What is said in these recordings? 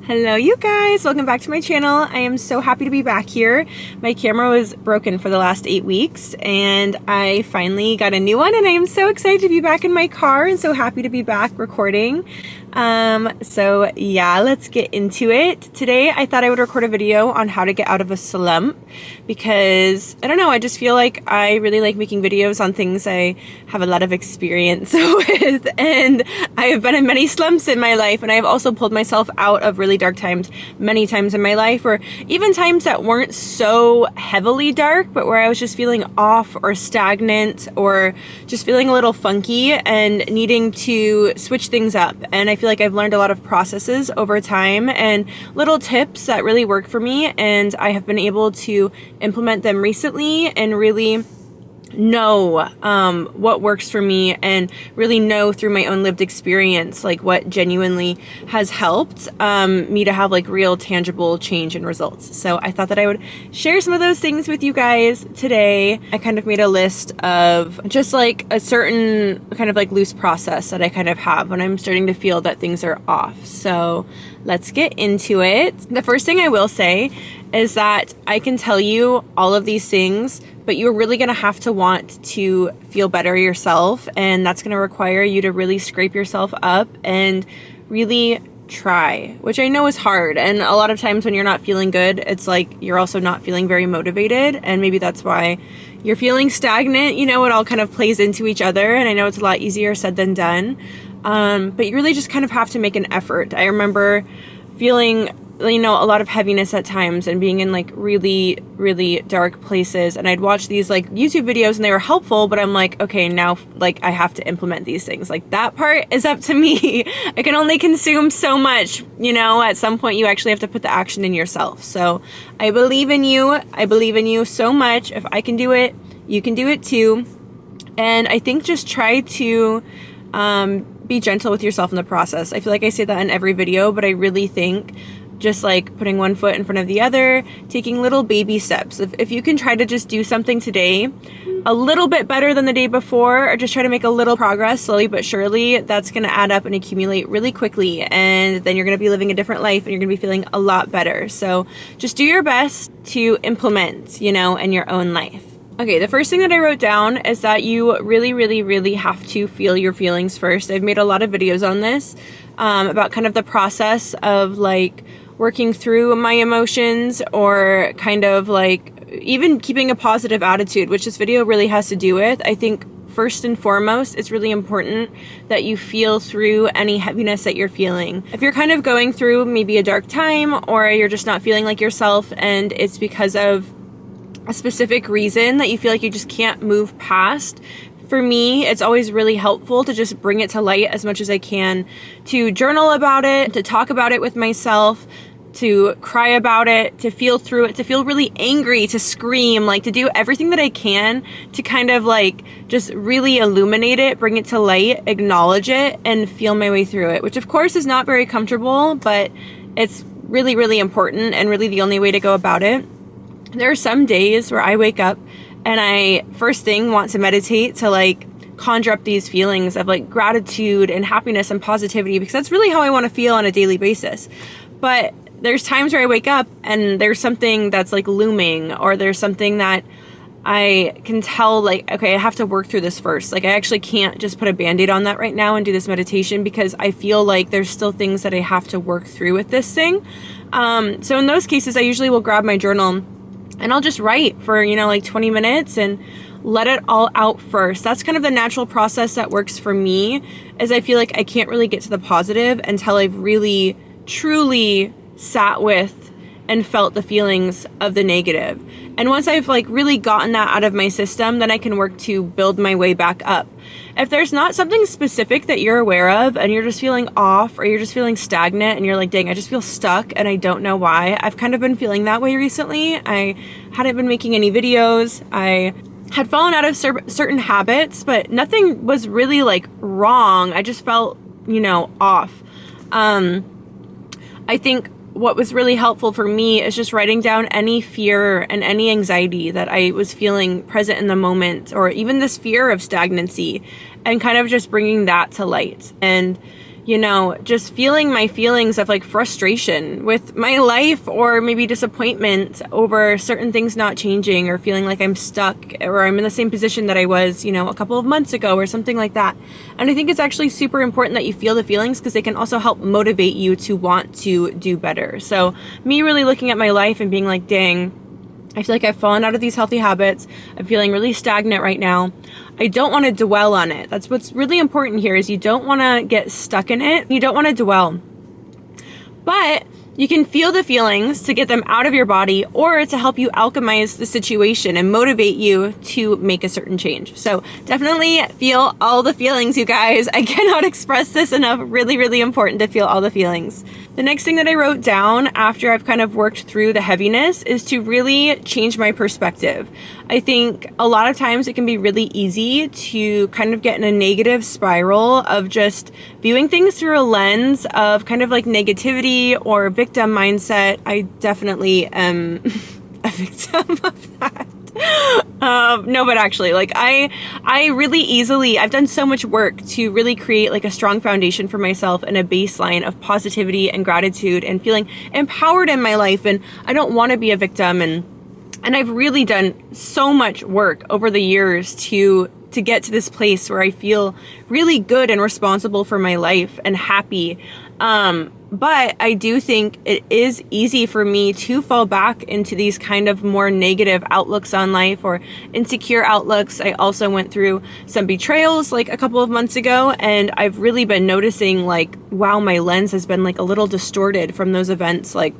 Hello you guys, welcome back to my channel. I am so happy to be back here. My camera was broken for the last 8 weeks and I finally got a new one and I am so excited to be back in my car and so happy to be back recording. So yeah, let's get into it. Today I thought I would record a video on how to get out of a slump because I don't know, I just feel like I really like making videos on things I have a lot of experience with, and I have been in many slumps in my life, and I have also pulled myself out of really dark times many times in my life, or even times that weren't so heavily dark but where I was just feeling off or stagnant or just feeling a little funky and needing to switch things up. And I feel like I've learned a lot of processes over time and little tips that really work for me, and I have been able to implement them recently and really know what works for me and really know through my own lived experience like what genuinely has helped me to have like real tangible change and results. So I thought that I would share some of those things with you guys today. I kind of made a list of just like a certain kind of like loose process that I kind of have when I'm starting to feel that things are off. So let's get into it. The first thing I will say is that I can tell you all of these things, but you're really gonna have to want to feel better yourself, and that's gonna require you to really scrape yourself up and really try, which I know is hard. And a lot of times when you're not feeling good, it's like you're also not feeling very motivated, and maybe that's why you're feeling stagnant. You know, it all kind of plays into each other, and I know it's a lot easier said than done. But you really just kind of have to make an effort. I remember feeling, you know, a lot of heaviness at times and being in like really, really dark places. And I'd watch these like YouTube videos and they were helpful, but I'm like, okay, now like I have to implement these things. Like that part is up to me. I can only consume so much, you know. At some point you actually have to put the action in yourself. So I believe in you. I believe in you so much. If I can do it, you can do it too. And I think just try to be gentle with yourself in the process. I feel like I say that in every video, but I really think just like putting one foot in front of the other, taking little baby steps. If you can try to just do something today a little bit better than the day before, or just try to make a little progress slowly but surely, that's going to add up and accumulate really quickly. And then you're going to be living a different life and you're going to be feeling a lot better. So just do your best to implement, you know, in your own life. Okay, the first thing that I wrote down is that you really, really, really have to feel your feelings first. I've made a lot of videos on this about kind of the process of like working through my emotions, or kind of like even keeping a positive attitude, which this video really has to do with. I think first and foremost, it's really important that you feel through any heaviness that you're feeling. If you're kind of going through maybe a dark time, or you're just not feeling like yourself and it's because of a specific reason that you feel like you just can't move past, for me, it's always really helpful to just bring it to light as much as I can, to journal about it, to talk about it with myself, to cry about it, to feel through it, to feel really angry, to scream, like to do everything that I can to kind of like just really illuminate it, bring it to light, acknowledge it, and feel my way through it, which of course is not very comfortable, but it's really, really important and really the only way to go about it. There are some days where I wake up and I first thing want to meditate to like conjure up these feelings of like gratitude and happiness and positivity, because that's really how I want to feel on a daily basis. But there's times where I wake up and there's something that's like looming, or there's something that I can tell like, okay, I have to work through this first. Like I actually can't just put a band-aid on that right now and do this meditation, because I feel like there's still things that I have to work through with this thing. So in those cases, I usually will grab my journal and I'll just write for, you know, like 20 minutes and let it all out first. That's kind of the natural process that works for me, is I feel like I can't really get to the positive until I've really, truly sat with and felt the feelings of the negative. And once I've like really gotten that out of my system, then I can work to build my way back up. If there's not something specific that you're aware of and you're just feeling off, or you're just feeling stagnant and you're like, dang, I just feel stuck and I don't know why. I've kind of been feeling that way recently. I hadn't been making any videos. I had fallen out of certain habits, but nothing was really like wrong. I just felt, you know, off. I think what was really helpful for me is just writing down any fear and any anxiety that I was feeling present in the moment, or even this fear of stagnancy, and kind of just bringing that to light. And you know, just feeling my feelings of like frustration with my life, or maybe disappointment over certain things not changing, or feeling like I'm stuck, or I'm in the same position that I was, you know, a couple of months ago, or something like that. And I think it's actually super important that you feel the feelings, because they can also help motivate you to want to do better. So me really looking at my life and being like, dang, I feel like I've fallen out of these healthy habits. I'm feeling really stagnant right now. I don't want to dwell on it. That's what's really important here, is you don't want to get stuck in it. You don't want to dwell. But you can feel the feelings to get them out of your body, or to help you alchemize the situation and motivate you to make a certain change. So definitely feel all the feelings, you guys. I cannot express this enough. Really, really important to feel all the feelings. The next thing that I wrote down after I've kind of worked through the heaviness is to really change my perspective. I think a lot of times it can be really easy to kind of get in a negative spiral of just viewing things through a lens of kind of like negativity or victim mindset. I definitely am a victim of that. No, but actually, like I really easily, I've done so much work to really create like a strong foundation for myself and a baseline of positivity and gratitude and feeling empowered in my life. And I don't want to be a victim. And I've really done so much work over the years to get to this place where I feel really good and responsible for my life and happy. But I do think it is easy for me to fall back into these kind of more negative outlooks on life, or insecure outlooks. I also went through some betrayals like a couple of months ago, and I've really been noticing like, wow, my lens has been like a little distorted from those events. Like,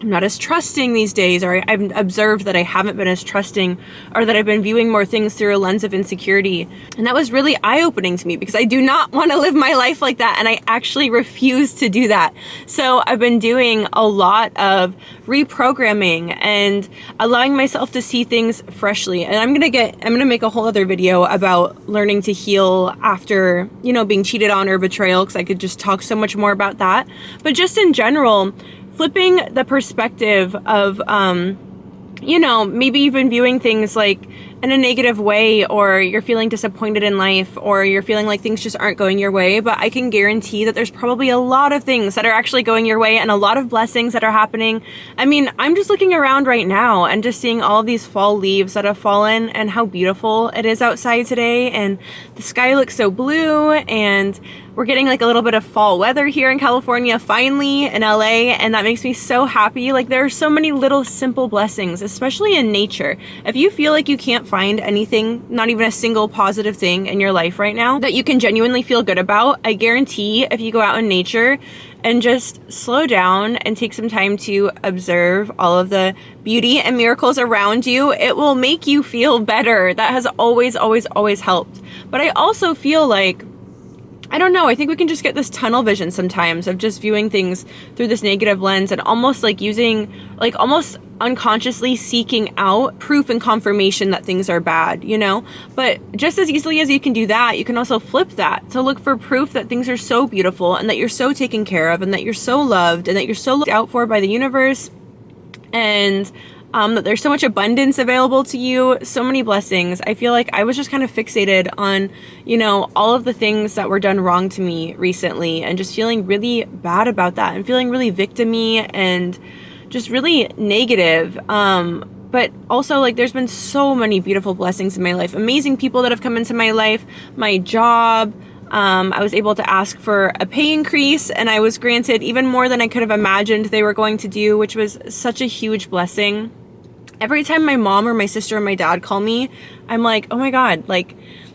I'm not as trusting these days, or I've observed that I haven't been as trusting, or that I've been viewing more things through a lens of insecurity. And that was really eye-opening to me, because I do not want to live my life like that, and I actually refuse to do that. So I've been doing a lot of reprogramming and allowing myself to see things freshly. And I'm gonna make a whole other video about learning to heal after, you know, being cheated on or betrayal, because I could just talk so much more about that. But just in general, flipping the perspective of, you know, maybe you've been viewing things like in a negative way, or you're feeling disappointed in life, or you're feeling like things just aren't going your way. But I can guarantee that there's probably a lot of things that are actually going your way, and a lot of blessings that are happening. I mean, I'm just looking around right now and just seeing all of these fall leaves that have fallen, and how beautiful it is outside today. And the sky looks so blue, and we're getting like a little bit of fall weather here in California, finally, in LA, and that makes me so happy. Like, there are so many little simple blessings, especially in nature. If you feel like you can't find anything, not even a single positive thing in your life right now that you can genuinely feel good about, I guarantee if you go out in nature and just slow down and take some time to observe all of the beauty and miracles around you, it will make you feel better. That has always, always, always helped. But I also feel like, I don't know, I think we can just get this tunnel vision sometimes of just viewing things through this negative lens, and almost like using, like almost unconsciously seeking out proof and confirmation that things are bad, you know? But just as easily as you can do that, you can also flip that to look for proof that things are so beautiful, and that you're so taken care of, and that you're so loved, and that you're so looked out for by the universe, and that there's so much abundance available to you, so many blessings. I feel like I was just kind of fixated on, you know, all of the things that were done wrong to me recently, and just feeling really bad about that, and feeling really victim-y and just really negative. But also, like, there's been so many beautiful blessings in my life, amazing people that have come into my life, my job. I was able to ask for a pay increase, and I was granted even more than I could have imagined they were going to do, which was such a huge blessing. Every time my mom or my sister or my dad call me, I'm like, oh my God, like,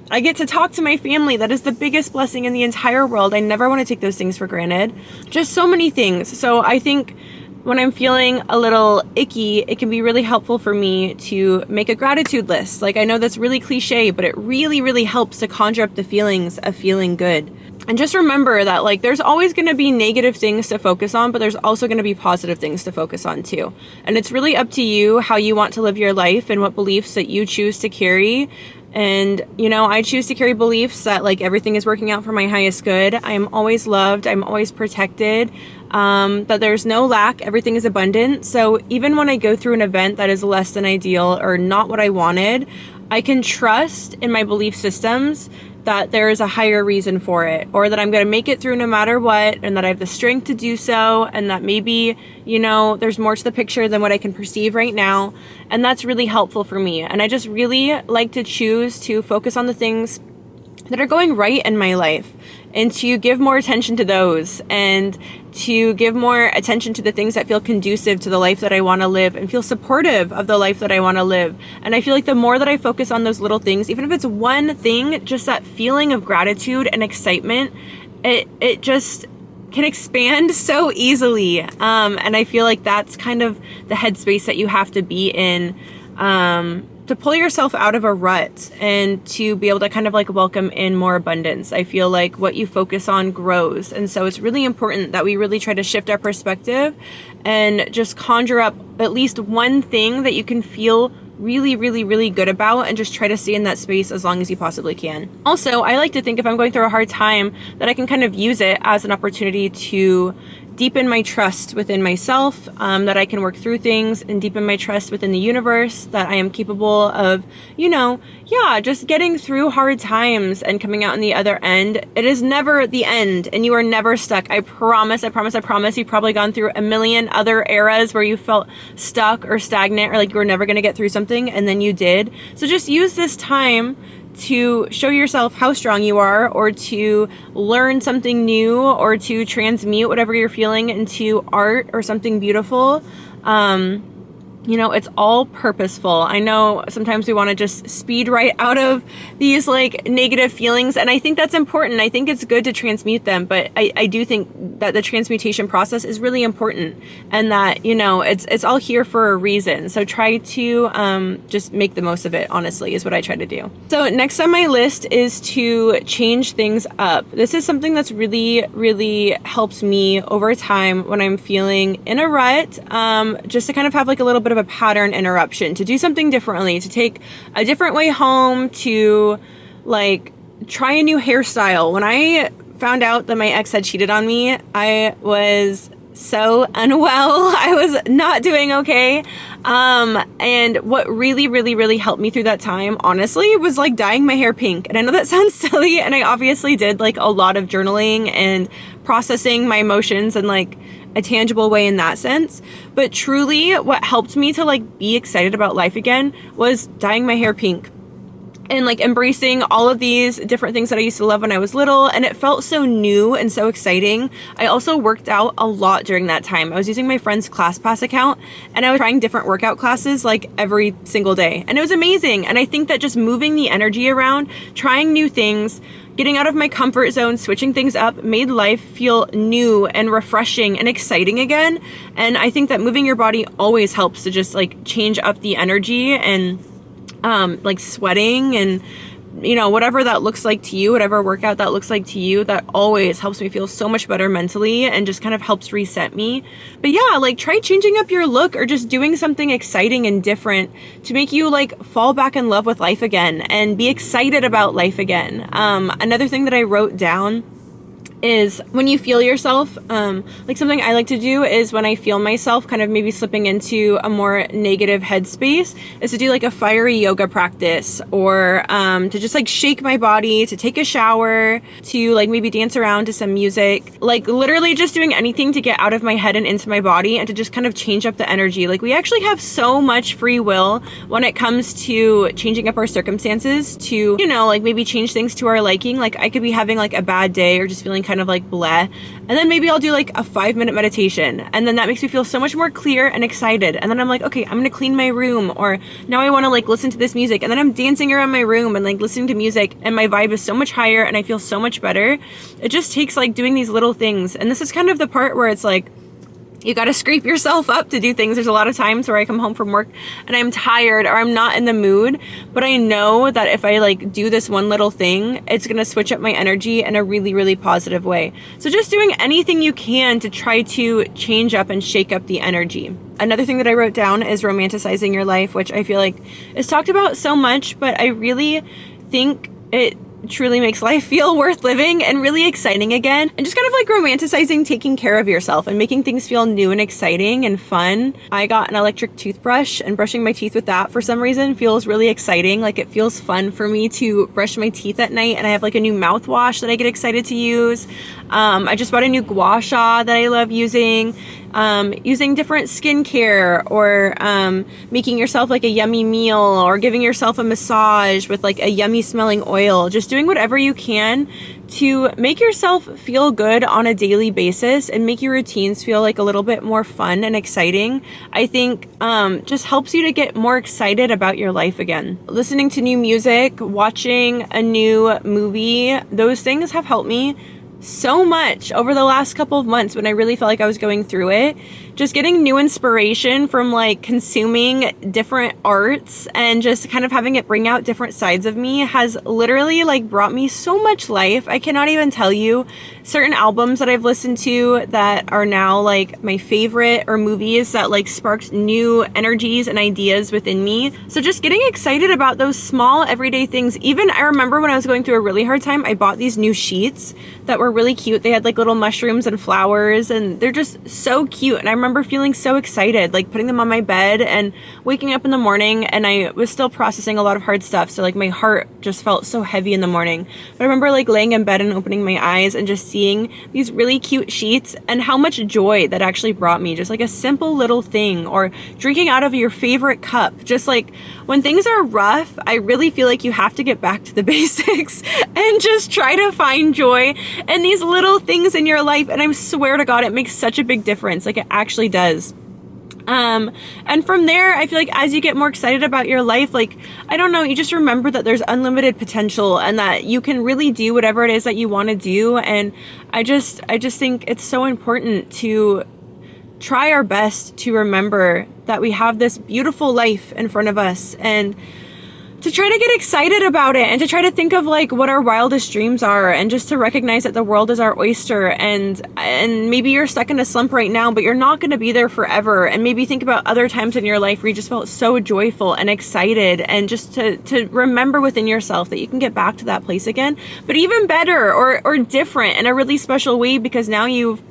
I get to talk to my family. That is the biggest blessing in the entire world. I never want to take those things for granted. Just so many things. So I think when I'm feeling a little icky, it can be really helpful for me to make a gratitude list. Like, I know that's really cliche, but it really, really helps to conjure up the feelings of feeling good. And just remember that, like, there's always going to be negative things to focus on, but there's also going to be positive things to focus on too. And it's really up to you how you want to live your life and what beliefs that you choose to carry. And, you know, I choose to carry beliefs that, like, everything is working out for my highest good. I'm always loved. I'm always protected. That there's no lack. Everything is abundant. So even when I go through an event that is less than ideal or not what I wanted, I can trust in my belief systems that there is a higher reason for it, or that I'm going to make it through no matter what, and that I have the strength to do so, and that maybe, you know, there's more to the picture than what I can perceive right now. And that's really helpful for me. And I just really like to choose to focus on the things that are going right in my life, and to give more attention to those, and to give more attention to the things that feel conducive to the life that I want to live and feel supportive of the life that I want to live. And I feel like the more that I focus on those little things, even if it's one thing, just that feeling of gratitude and excitement, it just can expand so easily. And I feel like that's kind of the headspace that you have to be in, to pull yourself out of a rut and to be able to kind of like welcome in more abundance. I feel like what you focus on grows. And so it's really important that we really try to shift our perspective and just conjure up at least one thing that you can feel really, really, really good about, and just try to stay in that space as long as you possibly can. Also, I like to think if I'm going through a hard time, that I can kind of use it as an opportunity to deepen my trust within myself, that I can work through things, and deepen my trust within the universe, that I am capable of, you know, just getting through hard times and coming out on the other end. It is never the end, and you are never stuck. I promise, I promise, I promise. You've probably gone through a million other eras where you felt stuck or stagnant, or like you were never going to get through something, and then you did. So just use this time to show yourself how strong you are, or to learn something new, or to transmute whatever you're feeling into art or something beautiful. You know, it's all purposeful. I know sometimes we want to just speed right out of these like negative feelings, and I think that's important. I think it's good to transmute them, but I do think that the transmutation process is really important, and that, you know, it's all here for a reason. So try to just make the most of it, honestly, is what I try to do. So next on my list is to change things up. This is something that's really, really helped me over time when I'm feeling in a rut, just to kind of have like a little bit of a pattern interruption, to do something differently, to take a different way home, to like try a new hairstyle. When I found out that my ex had cheated on me, I was so unwell. I was not doing okay. And what really, really, really helped me through that time, honestly, was like dyeing my hair pink. And I know that sounds silly, and I obviously did like a lot of journaling and processing my emotions in like a tangible way in that sense. But truly what helped me to like be excited about life again was dyeing my hair pink, and like embracing all of these different things that I used to love when I was little, and it felt so new and so exciting. I also worked out a lot during that time. I was using my friend's ClassPass account, and I was trying different workout classes like every single day, and it was amazing. And I think that just moving the energy around, trying new things, getting out of my comfort zone, switching things up, made life feel new and refreshing and exciting again. And I think that moving your body always helps to just like change up the energy, and like sweating and, you know, whatever that looks like to you, whatever workout that looks like to you, that always helps me feel so much better mentally, and just kind of helps reset me. But yeah, like try changing up your look, or just doing something exciting and different to make you like fall back in love with life again and be excited about life again. Another thing that I wrote down is when you feel yourself, like something I like to do is when I feel myself kind of maybe slipping into a more negative headspace, is to do like a fiery yoga practice, or to just like shake my body, to take a shower, to like maybe dance around to some music, like literally just doing anything to get out of my head and into my body, and to just kind of change up the energy. Like we actually have so much free will when it comes to changing up our circumstances, to, you know, like maybe change things to our liking. Like I could be having like a bad day, or just feeling kind of like bleh, and then maybe I'll do like a 5-minute meditation, and then that makes me feel so much more clear and excited. And then I'm like, okay, I'm gonna clean my room, or now I want to like listen to this music, and then I'm dancing around my room and like listening to music, and my vibe is so much higher and I feel so much better. It just takes like doing these little things. And this is kind of the part where it's like you got to scrape yourself up to do things. There's a lot of times where I come home from work and I'm tired, or I'm not in the mood, but I know that if I like do this one little thing, it's going to switch up my energy in a really, really positive way. So just doing anything you can to try to change up and shake up the energy. Another thing that I wrote down is romanticizing your life, which I feel like is talked about so much, but I really think it truly makes life feel worth living and really exciting again. And just kind of like romanticizing taking care of yourself and making things feel new and exciting and fun. I got an electric toothbrush, and brushing my teeth with that for some reason feels really exciting. Like, it feels fun for me to brush my teeth at night, and I have like a new mouthwash that I get excited to use. I just bought a new gua sha that I love using. Using different skincare, or making yourself like a yummy meal, or giving yourself a massage with like a yummy smelling oil. Just doing whatever you can to make yourself feel good on a daily basis and make your routines feel like a little bit more fun and exciting. I think just helps you to get more excited about your life again. Listening to new music, watching a new movie, those things have helped me so much over the last couple of months when I really felt like I was going through it. Just getting new inspiration from like consuming different arts and just kind of having it bring out different sides of me has literally like brought me so much life. I cannot even tell you certain albums that I've listened to that are now like my favorite, or movies that like sparked new energies and ideas within me. So just getting excited about those small everyday things. Even I remember when I was going through a really hard time, I bought these new sheets that were really cute. They had like little mushrooms and flowers, and they're just so cute. And I remember feeling so excited, like putting them on my bed and waking up in the morning, and I was still processing a lot of hard stuff. So like my heart just felt so heavy in the morning. But I remember like laying in bed and opening my eyes and just seeing these really cute sheets and how much joy that actually brought me. Just like a simple little thing, or drinking out of your favorite cup. Just like when things are rough, I really feel like you have to get back to the basics and just try to find joy in these little things in your life. And I swear to God, it makes such a big difference. Like, it actually does. And from there, I feel like as you get more excited about your life, like, I don't know, you just remember that there's unlimited potential and that you can really do whatever it is that you want to do. And I just think it's so important to try our best to remember that we have this beautiful life in front of us, and to try to get excited about it, and to try to think of like what our wildest dreams are, and just to recognize that the world is our oyster. And maybe you're stuck in a slump right now, but you're not going to be there forever. And maybe think about other times in your life where you just felt so joyful and excited, and just to remember within yourself that you can get back to that place again, but even better or different in a really special way, because now you've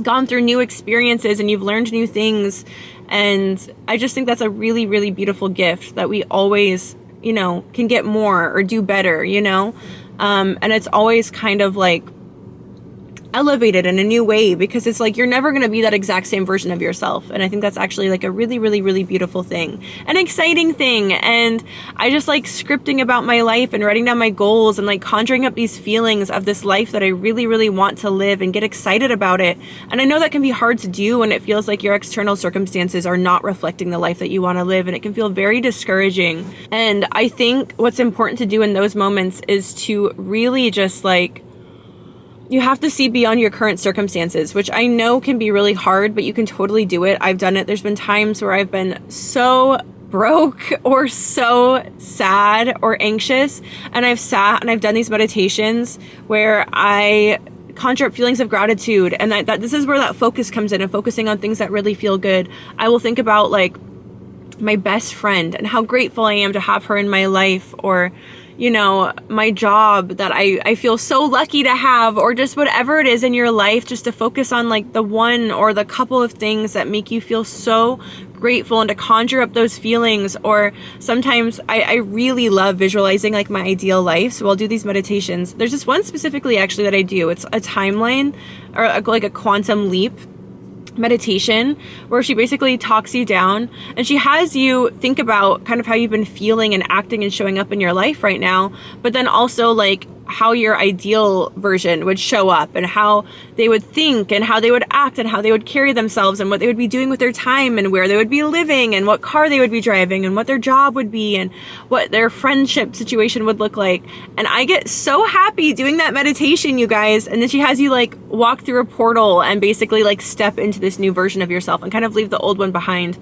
gone through new experiences and you've learned new things. And I just think that's a really, really beautiful gift, that we always, you know, can get more or do better, you know? And it's always kind of like elevated in a new way, because it's like you're never going to be that exact same version of yourself. And I think that's actually like a really, really, really beautiful thing, an exciting thing. And I just like scripting about my life and writing down my goals and like conjuring up these feelings of this life that I really, really want to live, and get excited about it. And I know that can be hard to do when it feels like your external circumstances are not reflecting the life that you want to live, and it can feel very discouraging. And I think what's important to do in those moments is to really just like, you have to see beyond your current circumstances, which I know can be really hard, but you can totally do it. I've done it. There's been times where I've been so broke or so sad or anxious, and I've sat and I've done these meditations where I conjure up feelings of gratitude, and that this is where that focus comes in, and focusing on things that really feel good. I will think about like my best friend and how grateful I am to have her in my life, or you know, my job that I feel so lucky to have, or just whatever it is in your life, just to focus on like the one or the couple of things that make you feel so grateful, and to conjure up those feelings. Or sometimes I really love visualizing like my ideal life, so I'll do these meditations. There's this one specifically actually that I do. It's a timeline, or like a quantum leap meditation, where she basically talks you down, and she has you think about kind of how you've been feeling and acting and showing up in your life right now, but then also like how your ideal version would show up, and how they would think, and how they would act, and how they would carry themselves, and what they would be doing with their time, and where they would be living, and what car they would be driving, and what their job would be, and what their friendship situation would look like. And I get so happy doing that meditation, you guys. And then she has you like walk through a portal and basically like step into this new version of yourself and kind of leave the old one behind,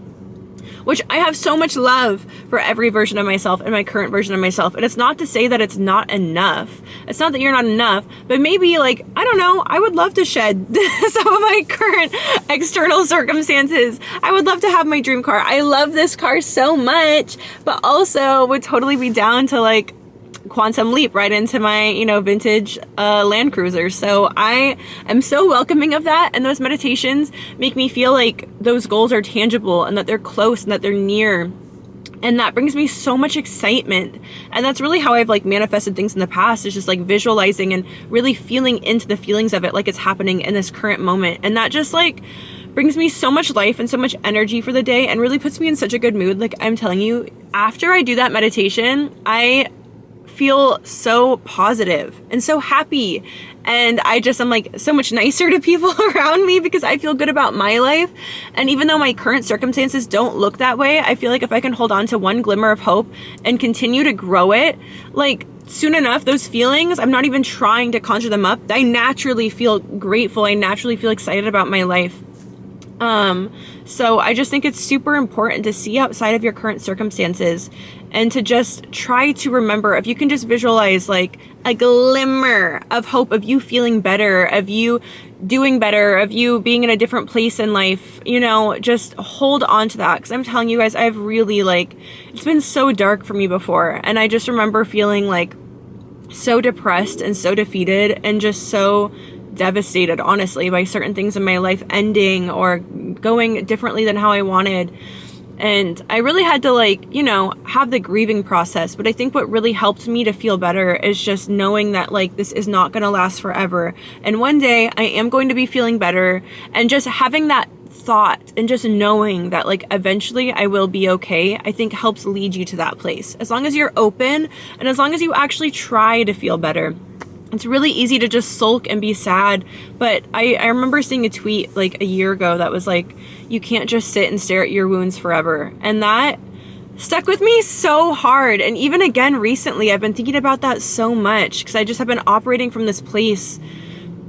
which I have so much love for every version of myself and my current version of myself. And it's not to say that it's not enough. It's not that you're not enough, but maybe like, I don't know, I would love to shed some of my current external circumstances. I would love to have my dream car. I love this car so much, but also would totally be down to like quantum leap right into my, vintage Land Cruiser. So I am so welcoming of that. And those meditations make me feel like those goals are tangible and that they're close and that they're near. And that brings me so much excitement. And that's really how I've like manifested things in the past, is just like visualizing and really feeling into the feelings of it like it's happening in this current moment. And that just like brings me so much life and so much energy for the day and really puts me in such a good mood. Like I'm telling you, after I do that meditation, I feel so positive and so happy. And I'm like so much nicer to people around me because I feel good about my life. And even though my current circumstances don't look that way, I feel like if I can hold on to one glimmer of hope and continue to grow it, like soon enough, those feelings, I'm not even trying to conjure them up. I naturally feel grateful. I naturally feel excited about my life. So I just think it's super important to see outside of your current circumstances and to just try to remember, if you can just visualize like a glimmer of hope of you feeling better, of you doing better, of you being in a different place in life, just hold on to that. Because I'm telling you guys, I've really it's been so dark for me before. And I just remember feeling like so depressed and so defeated and just so devastated, honestly, by certain things in my life ending or going differently than how I wanted. And I really had to have the grieving process. But I think what really helped me to feel better is just knowing that this is not going to last forever. And one day I am going to be feeling better, and just having that thought and just knowing that eventually I will be okay, I think helps lead you to that place. As long as you're open and as long as you actually try to feel better. It's really easy to just sulk and be sad. But I remember seeing a tweet a year ago that was you can't just sit and stare at your wounds forever. And that stuck with me so hard. And even again, recently, I've been thinking about that so much because I just have been operating from this place,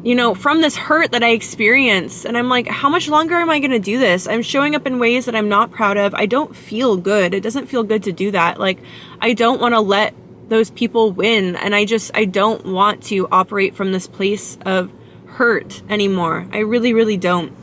from this hurt that I experienced. And I'm like, how much longer am I going to do this? I'm showing up in ways that I'm not proud of. I don't feel good. It doesn't feel good to do that. I don't want to let those people win. And I don't want to operate from this place of hurt anymore. I really, really don't.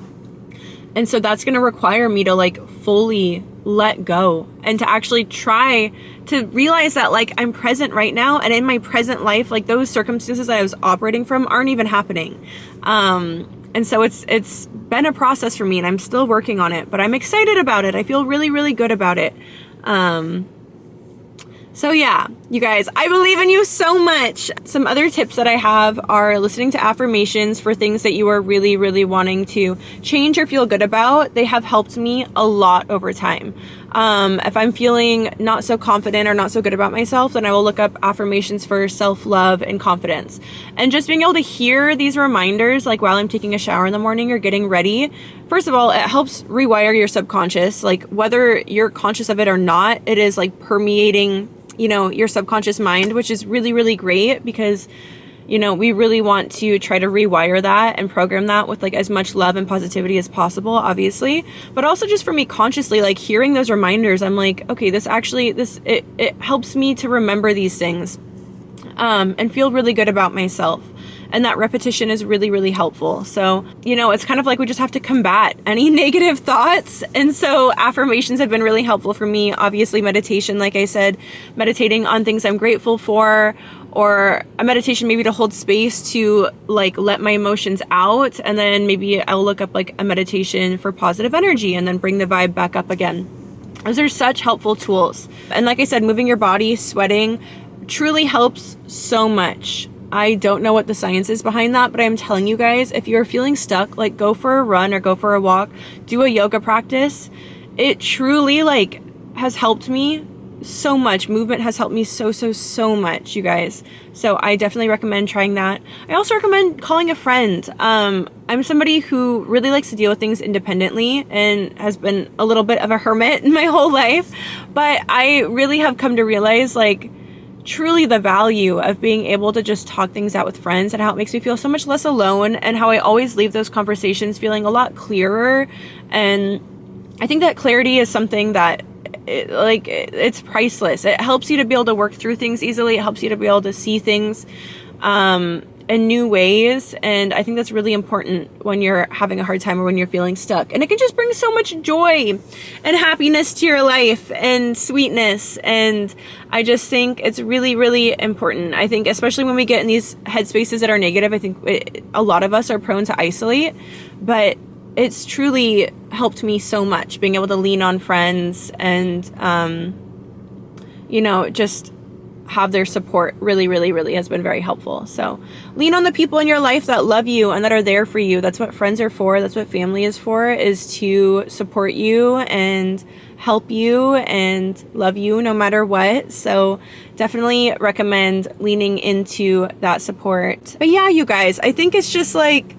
And so that's going to require me to fully let go and to actually try to realize that I'm present right now, and in my present life, those circumstances that I was operating from aren't even happening. And so it's been a process for me, and I'm still working on it, but I'm excited about it. I feel really, really good about it. So yeah, you guys, I believe in you so much. Some other tips that I have are listening to affirmations for things that you are really, really wanting to change or feel good about. They have helped me a lot over time. If I'm feeling not so confident or not so good about myself, then I will look up affirmations for self-love and confidence. And just being able to hear these reminders, while I'm taking a shower in the morning or getting ready, first of all, it helps rewire your subconscious. Whether you're conscious of it or not, it is permeating your subconscious mind, which is really, really great because, we really want to try to rewire that and program that with as much love and positivity as possible, obviously. But also just for me consciously, hearing those reminders, I'm okay, it helps me to remember these things, and feel really good about myself. And that repetition is really, really helpful. So, it's kind of we just have to combat any negative thoughts. And so affirmations have been really helpful for me. Obviously, meditation, like I said, meditating on things I'm grateful for, or a meditation maybe to hold space to let my emotions out. And then maybe I'll look up a meditation for positive energy and then bring the vibe back up again. Those are such helpful tools. And like I said, moving your body, sweating truly helps so much. I don't know what the science is behind that, but I'm telling you guys, if you're feeling stuck, go for a run or go for a walk, do a yoga practice. It truly has helped me so much. Movement has helped me so much, you guys. So I definitely recommend trying that. I also recommend calling a friend. I'm somebody who really likes to deal with things independently and has been a little bit of a hermit in my whole life, but I really have come to realize truly the value of being able to just talk things out with friends, and how it makes me feel so much less alone, and how I always leave those conversations feeling a lot clearer. And I think that clarity is something that it's priceless. It helps you to be able to work through things easily. It helps you to be able to see things in new ways. And I think that's really important when you're having a hard time or when you're feeling stuck. And it can just bring so much joy and happiness to your life and sweetness. And I just think it's really, really important. I think especially when we get in these headspaces that are negative, I think a lot of us are prone to isolate, but it's truly helped me so much being able to lean on friends and, you know, just have their support really, really, really has been very helpful. So lean on the people in your life that love you and that are there for you. That's what friends are for. That's what family is for, is to support you and help you and love you no matter what. So definitely recommend leaning into that support. But yeah, you guys, I think it's just like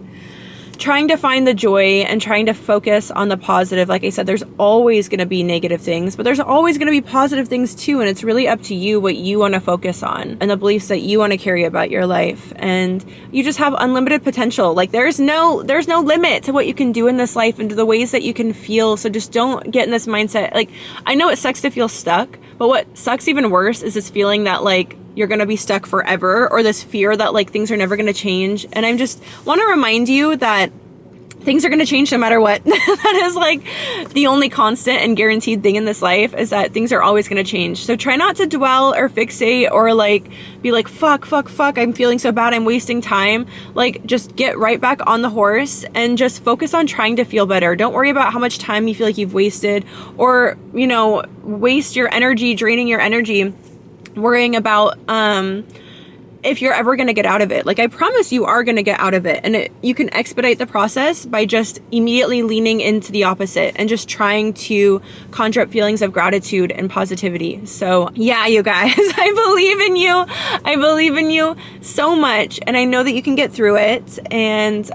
trying to find the joy and trying to focus on the positive. Like I said, there's always going to be negative things, but there's always going to be positive things too. And it's really up to you what you want to focus on and the beliefs that you want to carry about your life. And you just have unlimited potential. Like there's no limit to what you can do in this life and to the ways that you can feel. So just don't get in this mindset. Like, I know it sucks to feel stuck, but what sucks even worse is this feeling that like you're going to be stuck forever, or this fear that like things are never going to change. And I just want to remind you that things are going to change no matter what. That is like the only constant and guaranteed thing in this life, is that things are always going to change. So try not to dwell or fixate or like be like, fuck, I'm feeling so bad, I'm wasting time. Like just get right back on the horse and just focus on trying to feel better. Don't worry about how much time you feel like you've wasted, or, you know, waste your energy, draining your energy worrying about if you're ever going to get out of it. Like I promise you are going to get out of it, and you can expedite the process by just immediately leaning into the opposite and just trying to conjure up feelings of gratitude and positivity. So yeah, you guys, I believe in you. I believe in you so much, and I know that you can get through it. And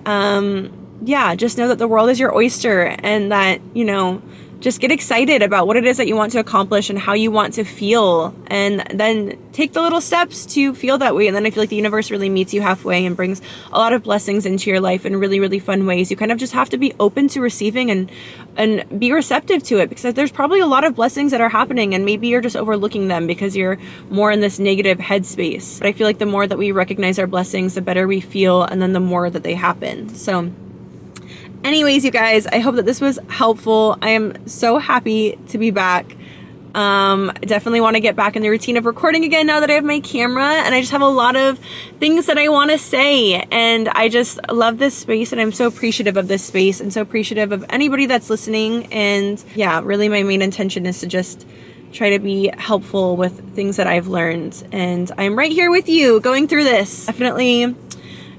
yeah, just know that the world is your oyster, and that, you know, just get excited about what it is that you want to accomplish and how you want to feel, and then take the little steps to feel that way. And then I feel like the universe really meets you halfway and brings a lot of blessings into your life in really, really fun ways. You kind of just have to be open to receiving and be receptive to it, because there's probably a lot of blessings that are happening, and maybe you're just overlooking them because you're more in this negative headspace. But I feel like the more that we recognize our blessings, the better we feel, and then the more that they happen. So anyways, you guys, I hope that this was helpful. I am so happy to be back. Definitely want to get back in the routine of recording again now that I have my camera, and I just have a lot of things that I want to say, and I just love this space, and I'm so appreciative of this space and so appreciative of anybody that's listening. And yeah, really my main intention is to just try to be helpful with things that I've learned, and I'm right here with you going through this. Definitely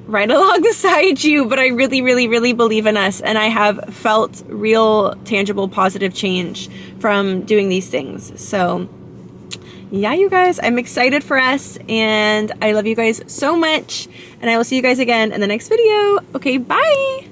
right alongside you, but I really, really, really believe in us, and I have felt real, tangible, positive change from doing these things. So yeah, you guys, I'm excited for us, and I love you guys so much, and I will see you guys again in the next video. Okay, bye!